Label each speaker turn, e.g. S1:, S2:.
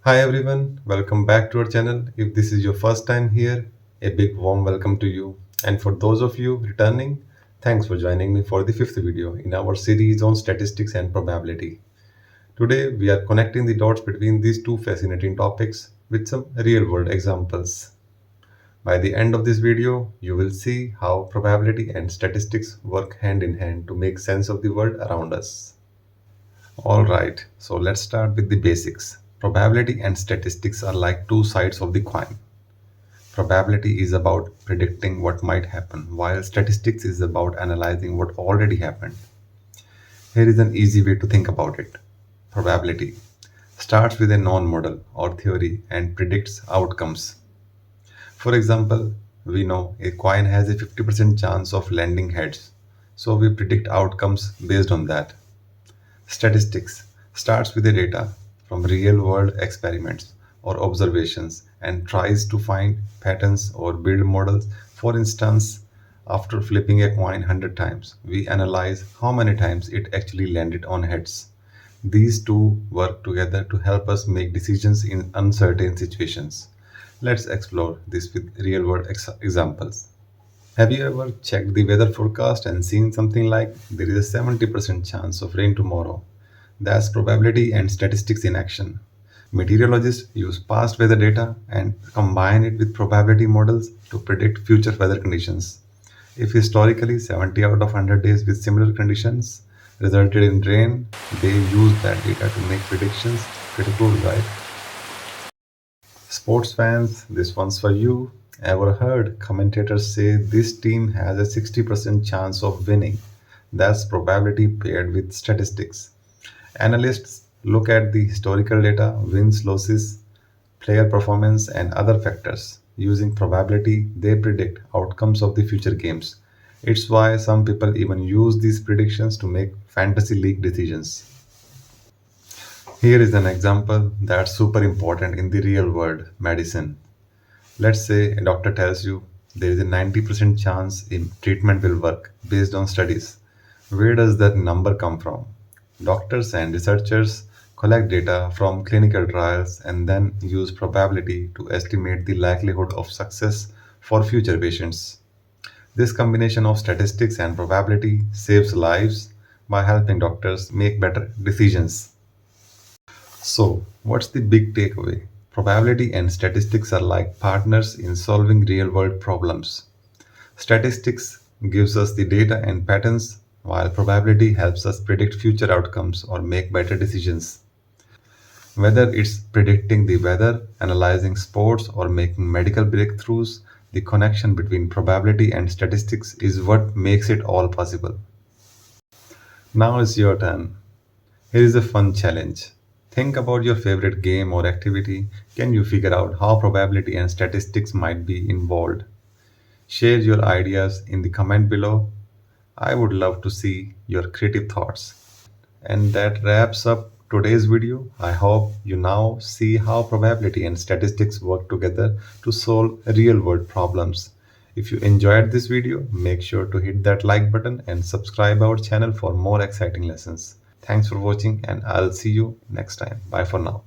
S1: Hi everyone, welcome back to our channel. If this is your first time here, a big warm welcome to you. And for those of you returning, thanks for joining me for the fifth video in our series on statistics and probability. Today we are connecting the dots between these two fascinating topics with some real world examples. By the end of this video, you will see how probability and statistics work hand in hand to make sense of the world around us. Alright, so let's start with the basics. Probability and statistics are like two sides of the coin. Probability is about predicting what might happen, while statistics is about analyzing what already happened. Here is an easy way to think about it. Probability starts with a known model or theory and predicts outcomes. For example, we know a coin has a 50% chance of landing heads, so we predict outcomes based on that. Statistics starts with the data from real world experiments or observations and tries to find patterns or build models. For instance, after flipping a coin 100 times, we analyze how many times it actually landed on heads. These two work together to help us make decisions in uncertain situations. Let's explore this with real world examples. Have you ever checked the weather forecast and seen something like there is a 70% chance of rain tomorrow? That's probability and statistics in action. Meteorologists use past weather data and combine it with probability models to predict future weather conditions. If historically 70 out of 100 days with similar conditions resulted in rain, they use that data to make predictions. Pretty cool, right? Sports fans, this one's for you. Ever heard commentators say this team has a 60% chance of winning? That's probability paired with statistics. Analysts look at the historical data, wins, losses, player performance, and other factors. Using probability, they predict outcomes of the future games. It's why some people even use these predictions to make fantasy league decisions. Here is an example that's super important in the real world medicine. Let's say a doctor tells you there is a 90% chance a treatment will work based on studies. Where does that number come from? Doctors and researchers collect data from clinical trials and then use probability to estimate the likelihood of success for future patients. This combination of statistics and probability saves lives by helping doctors make better decisions. So, what's the big takeaway? Probability and statistics are like partners in solving real world problems. Statistics gives us the data and patterns, while probability helps us predict future outcomes or make better decisions. Whether it's predicting the weather, analyzing sports, or making medical breakthroughs, the connection between probability and statistics is what makes it all possible. Now it's your turn. Here is a fun challenge. Think about your favorite game or activity. Can you figure out how probability and statistics might be involved? Share your ideas in the comment below. I would love to see your creative thoughts. And that wraps up today's video. I hope you now see how probability and statistics work together to solve real world problems. If you enjoyed this video, make sure to hit that like button and subscribe our channel for more exciting lessons. Thanks for watching and I'll see you next time. Bye for now.